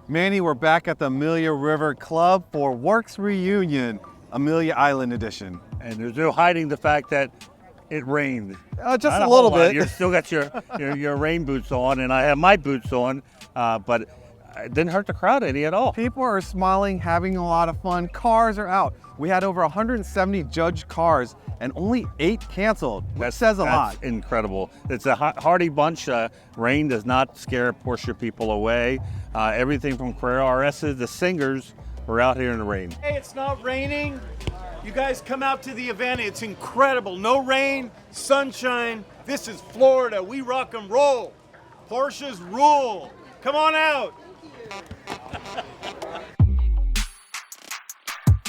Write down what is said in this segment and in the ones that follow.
Manny, we're back at the Amelia River Club for Werks Reunion, Amelia Island edition. And there's no hiding the fact that it rained. Just Not a little whole lot. bit. You still got your rain boots on, and I have my boots on, but it didn't hurt the crowd any at all. People are smiling, having a lot of fun. Cars are out. We had over 170 judged cars and only 8 canceled, which says a lot. That's incredible. It's a hardy bunch. Rain does not scare Porsche people away. Everything from Carrera RSs, the singers, were out here in the rain. Hey, it's not raining. You guys come out to the event. It's incredible. No rain, sunshine. This is Florida. We rock and roll. Porsches rule. Come on out.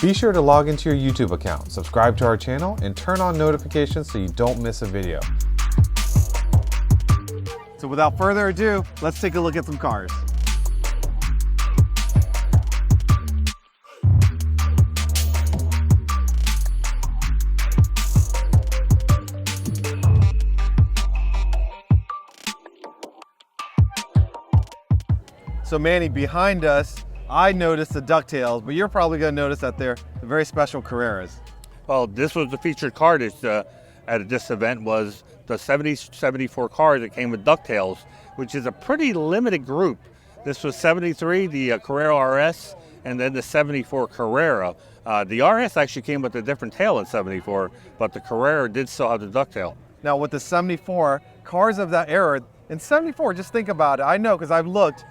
Be sure to log into your YouTube account, subscribe to our channel, and turn on notifications so you don't miss a video. So without further ado, let's take a look at some cars. So Manny, behind us, I noticed the ducktails, but you're probably going to notice that they're the very special Carreras. Well, this was the featured car at this event was the 74 cars that came with ducktails, which is a pretty limited group. This was 73, the Carrera RS, and then the 74 Carrera. The RS actually came with a different tail in 74, but the Carrera did still have the ducktail. Now with the 74, cars of that era, in 74, just think about it. I know because I've looked.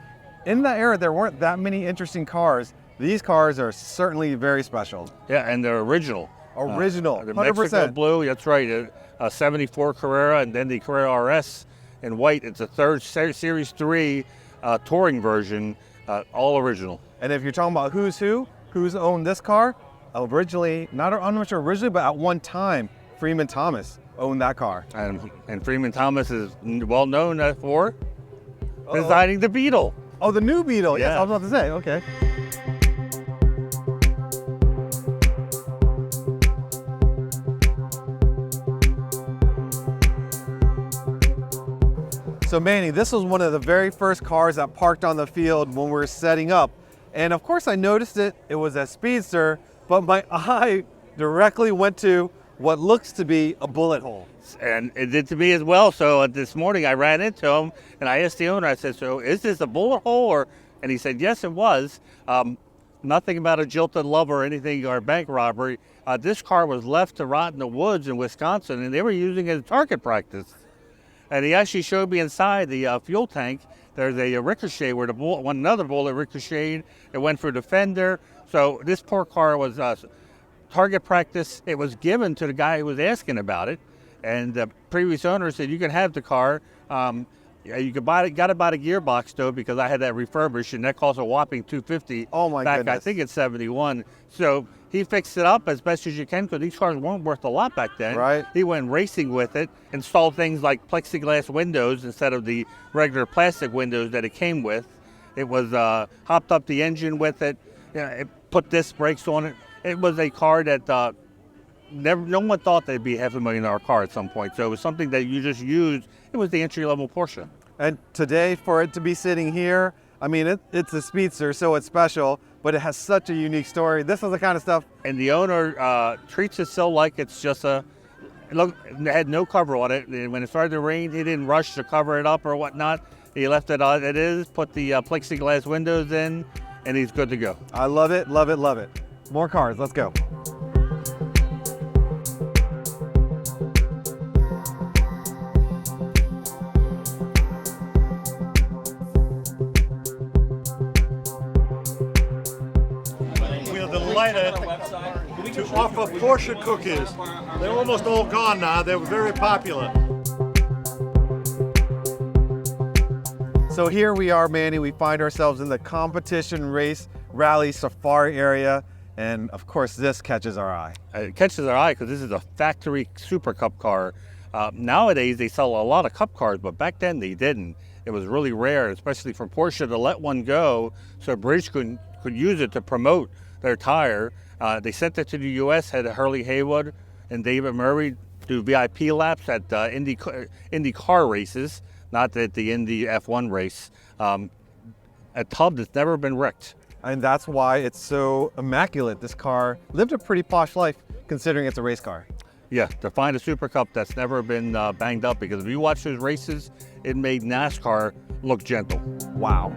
In that era, there weren't that many interesting cars. These cars are certainly very special. Yeah, and they're original. Original, The 100%. Mexico blue, that's right. A 74 Carrera, and then the Carrera RS in white. It's a third Series 3 touring version, all original. And if you're talking about who's owned this car, originally, I'm not sure originally, but at one time, Freeman Thomas owned that car. And Freeman Thomas is well known for designing the Beetle. Oh, the new Beetle. Yeah. Yes, I was about to say, okay. So Manny, this was one of the very first cars that parked on the field when we were setting up. And of course I noticed it was a Speedster, but my eye directly went to what looks to be a bullet hole. And it did to me as well. So this morning I ran into him and I asked the owner, I said, so is this a bullet hole? And he said, yes, it was. Nothing about a jilted lover or anything or bank robbery. This car was left to rot in the woods in Wisconsin and they were using it as target practice. And he actually showed me inside the fuel tank, there's a ricochet where another bullet ricocheted. It went through the fender. So this poor car was target practice. It was given to the guy who was asking about it. And the previous owner said, you can have the car. You could buy it, got to buy the gearbox though, because I had that refurbished and that cost a whopping $250. Oh my back, goodness. I think it's 71. So he fixed it up as best as you can because these cars weren't worth a lot back then. Right. He went racing with it, installed things like plexiglass windows instead of the regular plastic windows that it came with. It was hopped up the engine with it. It put disc brakes on it. It was a car that no one thought they'd be $500,000 car at some point. So it was something that you just used. It was the entry-level Porsche. And today, for it to be sitting here, I mean, it's a Speedster, so it's special, but it has such a unique story. This is the kind of stuff. And the owner treats it so like it's just it had no cover on it. When it started to rain, he didn't rush to cover it up or whatnot. He left it as it is, put the plexiglass windows in, and he's good to go. I love it, love it, love it. More cars, let's go. Delighted to offer Porsche cookies. They're almost all gone now. They were very popular. So here we are, Manny. We find ourselves in the competition race rally safari area. And of course, this catches our eye. It catches our eye because this is a factory SuperCup car. Nowadays, they sell a lot of Cup cars, but back then they didn't. It was really rare, especially for Porsche to let one go so British could use it to promote their tire. They sent it to the U.S., had Hurley Haywood and David Murray do VIP laps at Indy car races, not at the Indy F1 race. a tub that's never been wrecked. And that's why it's so immaculate. This car lived a pretty posh life considering it's a race car. Yeah, to find a SuperCup that's never been banged up, because if you watch those races, it made NASCAR look gentle. Wow.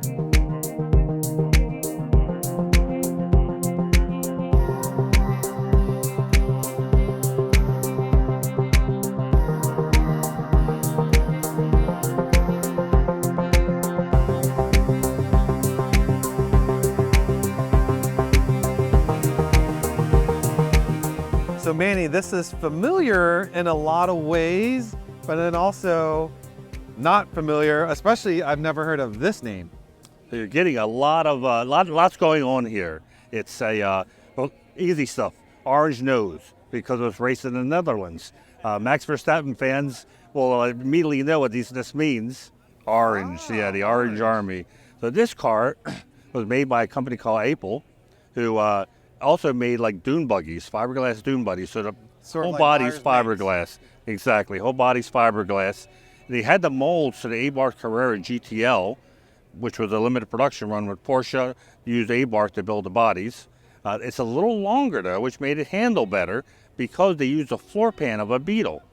So Manny, this is familiar in a lot of ways, but then also not familiar, especially I've never heard of this name. So you're getting a lots going on here. It's a well, easy stuff. Orange nose, because it was raced in the Netherlands. Max Verstappen fans will immediately know what this means. Orange, yeah, the Orange Army. So this car was made by a company called APAL, who also made like dune buggies, fiberglass dune buggies. So the whole like body's Myers-Briggs. fiberglass. Exactly, whole body's fiberglass. They had the molds to the Abarth Carrera GTL, which was a limited production run with Porsche. Used Abarth to build the bodies. It's a little longer though, which made it handle better because they used the floor pan of a Beetle.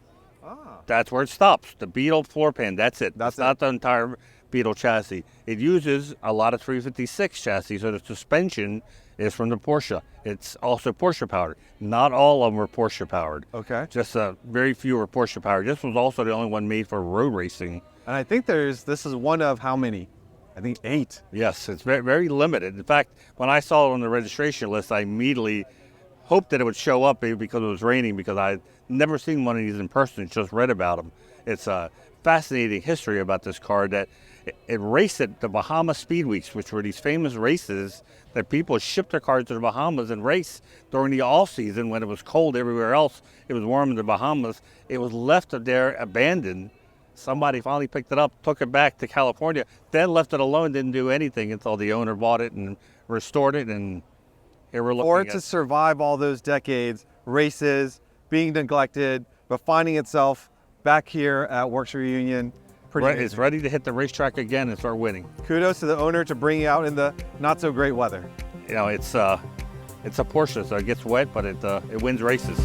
That's where it stops. The Beetle floor pan. That's it. That's not the entire Beetle chassis. It uses a lot of 356 chassis, so the suspension is from the Porsche. It's also Porsche powered. Not all of them were Porsche powered. Okay. Just very few were Porsche powered. This was also the only one made for road racing. And I think this is one of how many? I think 8. Yes, it's very, very limited. In fact, when I saw it on the registration list, I immediately hoped that it would show up maybe because it was raining, because I'd never seen one of these in person, just read about them. It's a fascinating history about this car that it raced at the Bahamas Speed Weeks, which were these famous races that people shipped their cars to the Bahamas and race during the off season when it was cold everywhere else. It was warm in the Bahamas. It was left there abandoned. Somebody finally picked it up, took it back to California, then left it alone, didn't do anything until the owner bought it and restored it, and here we're looking For it at to survive all those decades, races, being neglected, but finding itself back here at Werks Reunion. Pretty It's amazing. ready to hit the racetrack again and start winning. Kudos to the owner to bring it out in the not so great weather. You know, it's a Porsche, so it gets wet, but it wins races.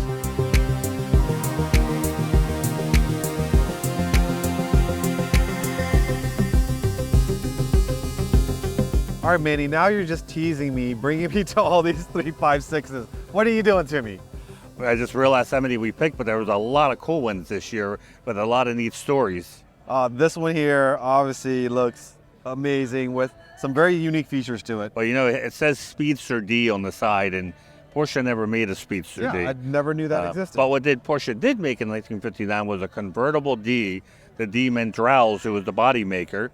All right, Manny, now you're just teasing me, bringing me to all these 356s. What are you doing to me? I just realized how many we picked, but there was a lot of cool ones this year with a lot of neat stories. This one here obviously looks amazing with some very unique features to it. Well, you know, it says Speedster D on the side, and Porsche never made a Speedster Yeah, D. I never knew that existed. But what Porsche did make in 1959 was a Convertible D, the D Mendrals, who was the body maker.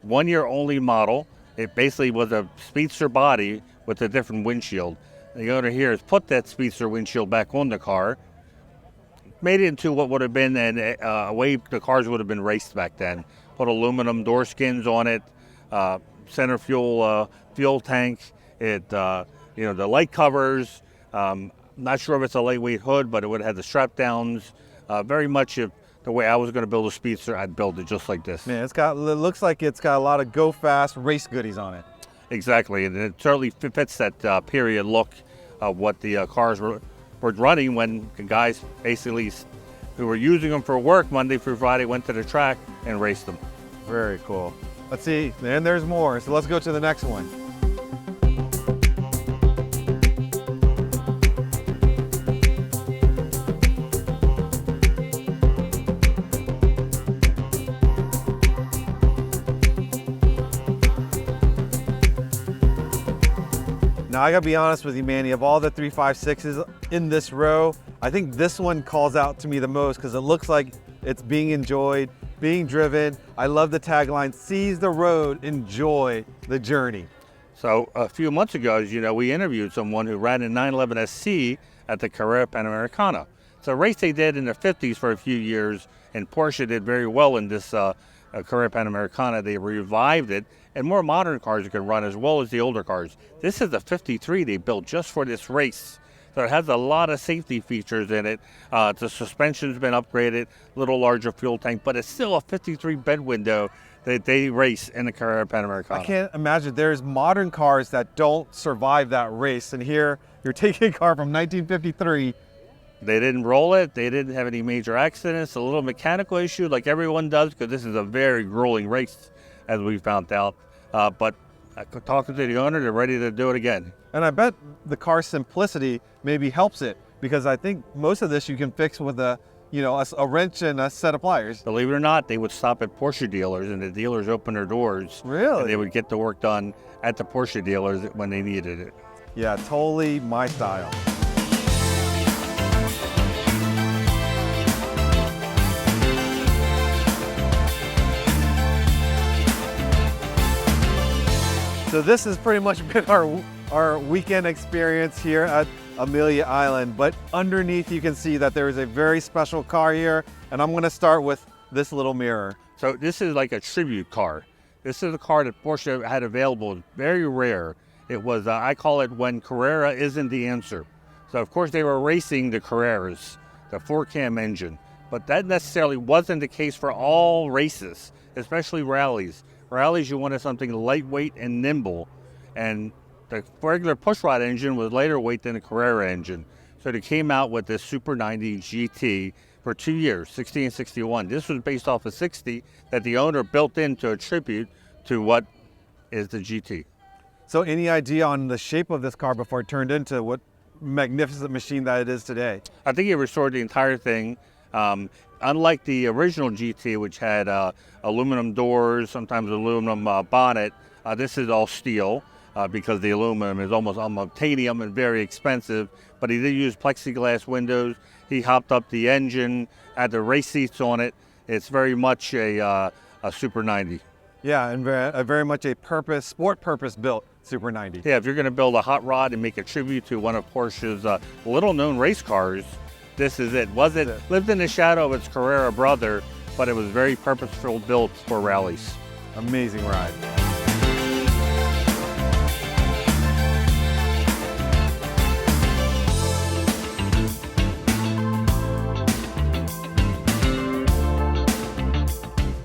1 year only model. It basically was a Speedster body with a different windshield. The owner here has put that Speedster windshield back on the car, made it into what would have been a way the cars would have been raced back then. Put aluminum door skins on it, center fuel tank. The light covers. Not sure if it's a lightweight hood, but it would have had the strap downs. Very much if the way I was going to build a Speedster, I'd build it just like this. Man, it looks like it's got a lot of go fast race goodies on it. Exactly, and it certainly fits that period look of what the cars were running when the guys basically who were using them for work Monday through Friday went to the track and raced them. Very cool. Let's see, and there's more. So let's go to the next one. Now I gotta be honest with you, Manny, of all the 356s in this row, I think this one calls out to me the most because it looks like it's being enjoyed, being driven. I love the tagline, seize the road, enjoy the journey. So a few months ago, as you know, we interviewed someone who ran a 911 SC at the Carrera Panamericana. It's a race they did in the 50s for a few years, and Porsche did very well in this Carrera Panamericana. They revived it, and more modern cars can run as well as the older cars. This is a 53 they built just for this race. So it has a lot of safety features in it. The suspension's been upgraded, little larger fuel tank, but it's still a 53 bed window they race in the Carrera Panamericana. I can't imagine. There's modern cars that don't survive that race. And here, you're taking a car from 1953. They didn't roll it. They didn't have any major accidents. A little mechanical issue like everyone does, because this is a very grueling race, as we found out. But talking to the owner, they're ready to do it again. And I bet the car's simplicity maybe helps it, because I think most of this you can fix with a wrench and a set of pliers. Believe it or not, they would stop at Porsche dealers, and the dealers open their doors. Really? And they would get the work done at the Porsche dealers when they needed it. Yeah, totally my style. So this has pretty much been our weekend experience here at Amelia Island, but underneath you can see that there is a very special car here, and I'm going to start with this little mirror. So this is like a tribute car. This is a car that Porsche had available, very rare. It was, I call it when Carrera isn't the answer. So of course they were racing the Carreras, the 4-cam engine, but that necessarily wasn't the case for all races, especially rallies. Rallies, you wanted something lightweight and nimble, and the regular pushrod engine was lighter weight than the Carrera engine. So they came out with this Super 90 GT for 2 years, 60 and 61. This was based off a 60 that the owner built into a tribute to what is the GT. So any idea on the shape of this car before it turned into what magnificent machine that it is today? I think he restored the entire thing. Unlike the original GT, which had aluminum doors, sometimes aluminum bonnet, this is all steel because the aluminum is almost titanium and very expensive. But he did use plexiglass windows. He hopped up the engine, had the race seats on it. It's very much a Super 90. Yeah, and very much a sport purpose built Super 90. Yeah, if you're going to build a hot rod and make a tribute to one of Porsche's little-known race cars, this is it. Lived in the shadow of its Carrera brother, but it was very purposeful built for rallies. Amazing ride.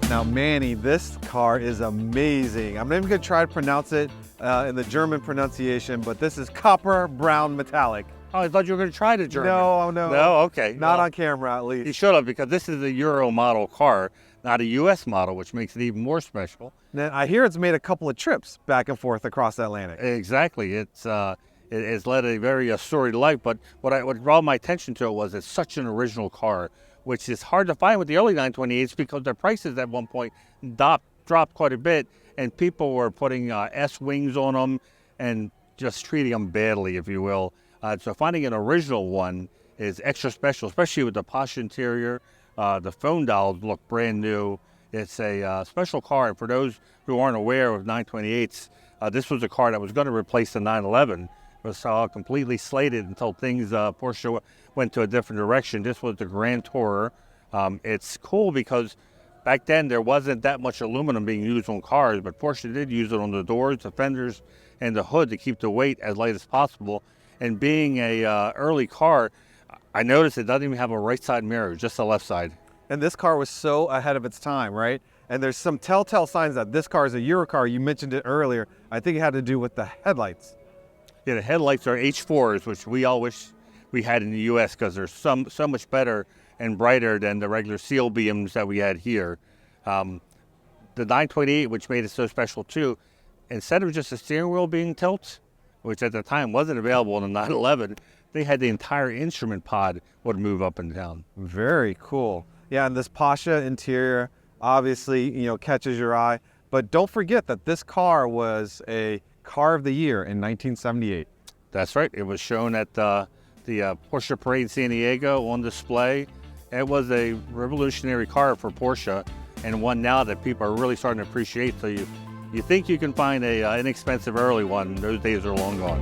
Now, Manny, this car is amazing. I'm not even going to try to pronounce it in the German pronunciation, but this is copper brown metallic. Oh, I thought you were going to try the German. No. No, okay. Not on camera, at least. You should have, because this is a Euro model car, not a US model, which makes it even more special. Now, I hear it's made a couple of trips back and forth across the Atlantic. Exactly. It has led a very storied life, but what brought my attention to it was it's such an original car, which is hard to find with the early 928s because their prices at one point dropped quite a bit, and people were putting S-wings on them and just treating them badly, if you will. So finding an original one is extra special, especially with the posh interior. The phone dials look brand new. It's a special car. And for those who aren't aware of 928s, this was a car that was going to replace the 911. It was completely slated until things Porsche went to a different direction. This was the Grand Tourer. It's cool because back then there wasn't that much aluminum being used on cars, but Porsche did use it on the doors, the fenders, and the hood to keep the weight as light as possible. And being a early car, I noticed it doesn't even have a right side mirror, just the left side. And this car was so ahead of its time, right? And there's some telltale signs that this car is a Euro car. You mentioned it earlier. I think it had to do with the headlights. Yeah, the headlights are H4s, which we all wish we had in the U.S. because they're so much better and brighter than the regular seal beams that we had here. The 928, which made it so special too, instead of just the steering wheel being tilt, which at the time wasn't available in the 911, they had the entire instrument pod would move up and down. Very cool. Yeah, and this Porsche interior obviously, catches your eye. But don't forget that this car was a Car of the Year in 1978. That's right. It was shown at the Porsche Parade in San Diego on display. It was a revolutionary car for Porsche, and one now that people are really starting to appreciate. So you think you can find a inexpensive early one. Those days are long gone.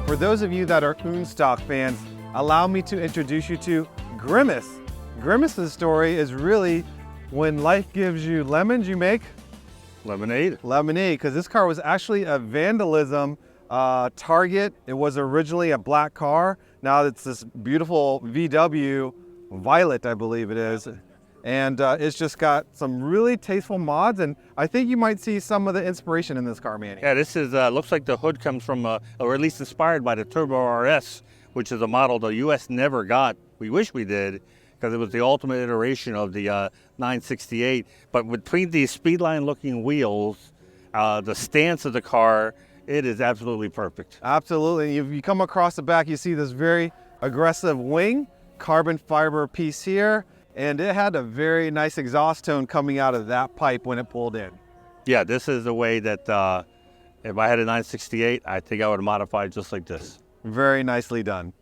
For those of you that are Unstock fans, allow me to introduce you to Grimace. Grimace's story is really when life gives you lemons, you make Lemonade. Lemonade, because this car was actually a vandalism target. It was originally a black car. Now it's this beautiful VW Violet, I believe it is. And it's just got some really tasteful mods, and I think you might see some of the inspiration in this car, Manny. Yeah, this is looks like the hood comes from, or at least inspired by the Turbo RS, which is a model the U.S. never got. We wish we did, because it was the ultimate iteration of the 968. But between these Speedline-looking wheels, the stance of the car, it is absolutely perfect. Absolutely. If you come across the back, you see this very aggressive wing, carbon fiber piece here. And it had a very nice exhaust tone coming out of that pipe when it pulled in. Yeah, this is the way that if I had a 968, I think I would modify it just like this. Very nicely done.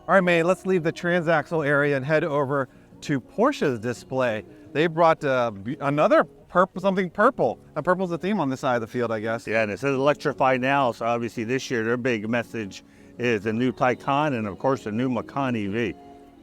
All right, Manny, let's leave the transaxle area and head over to Porsche's display. They brought another something purple. And purple's the theme on this side of the field, I guess. Yeah, and it says electrify now, so obviously this year their big message is the new Taycan and of course the new Macan EV.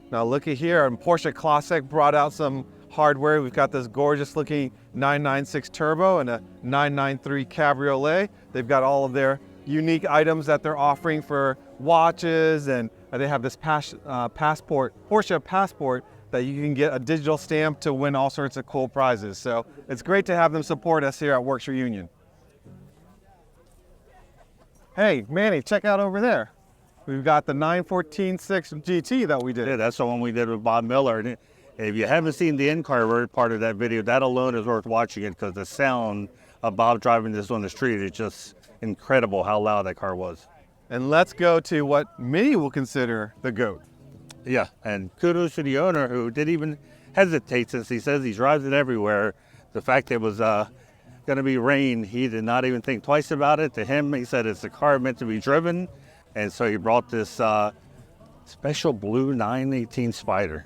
Now looky here, and Porsche Classic brought out some hardware. We've got this gorgeous looking 996 Turbo and a 993 Cabriolet. They've got all of their unique items that they're offering for watches, and they have this passport, Porsche Passport, that you can get a digital stamp to win all sorts of cool prizes. So it's great to have them support us here at Werks Reunion. Hey, Manny, check out over there. We've got the 914.6 GT that we did. Yeah, that's the one we did with Bob Miller. And if you haven't seen the in-car part of that video, that alone is worth watching it, because the sound of Bob driving this on the street is just incredible how loud that car was. And let's go to what many will consider the GOAT. Yeah, and kudos to the owner who didn't even hesitate, since he says he drives it everywhere. The fact it was going to be rain, he did not even think twice about it. To him, he said it's a car meant to be driven. And so he brought this special blue 918 Spyder.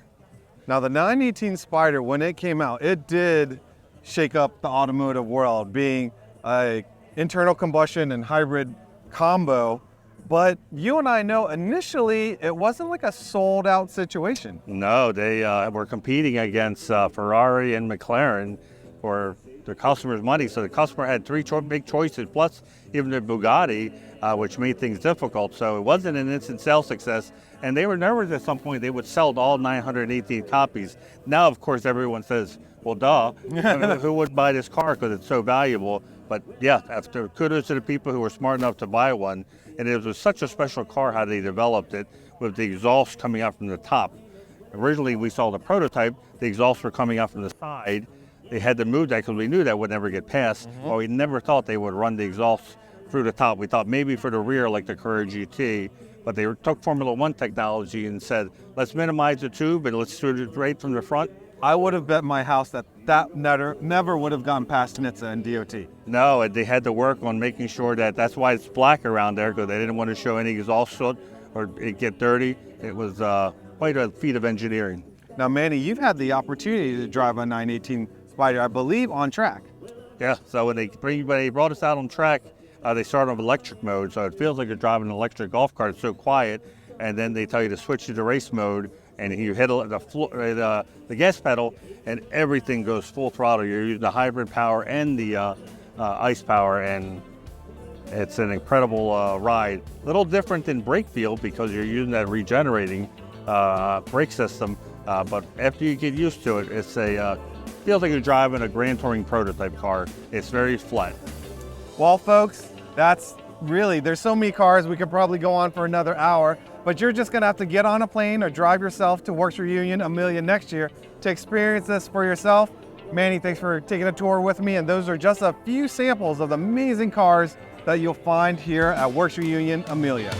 Now the 918 Spyder, when it came out, it did shake up the automotive world, being a internal combustion and hybrid combo. But you and I know initially it wasn't like a sold out situation. No, they were competing against Ferrari and McLaren for the customer's money. So the customer had three big choices, plus even the Bugatti, which made things difficult. So it wasn't an instant sales success. And they were nervous at some point they would sell all 918 copies. Now, of course, everyone says, well, duh, who would buy this car because it's so valuable? But yeah, after kudos to the people who were smart enough to buy one. And it was such a special car how they developed it, with the exhaust coming out from the top. Originally, we saw the prototype, the exhausts were coming out from the side. They had to move that because we knew that would never get passed. Well, we never thought they would run the exhaust through the top. We thought maybe for the rear like the Carrera GT, but they took Formula One technology and said, let's minimize the tube and let's do it right from the front. I would have bet my house that never would have gone past NHTSA and DOT. No, they had to work on making sure that's why it's black around there, because they didn't want to show any exhaust soot or it get dirty. It was quite a feat of engineering. Now, Manny, you've had the opportunity to drive a 918 Spyder, I believe, on track. Yeah, so when they brought us out on track, they started on electric mode, so it feels like you're driving an electric golf cart. It's so quiet, and then they tell you to switch to the race mode, and you hit the gas pedal, and everything goes full throttle. You're using the hybrid power and the ice power, and it's an incredible ride. A little different than brake feel because you're using that regenerating brake system, but after you get used to it, it's feels like you're driving a Grand Touring prototype car. It's very flat. Well, folks, there's so many cars, we could probably go on for another hour, but you're just gonna have to get on a plane or drive yourself to Werks Reunion Amelia next year to experience this for yourself. Manny, thanks for taking a tour with me, and those are just a few samples of the amazing cars that you'll find here at Werks Reunion Amelia.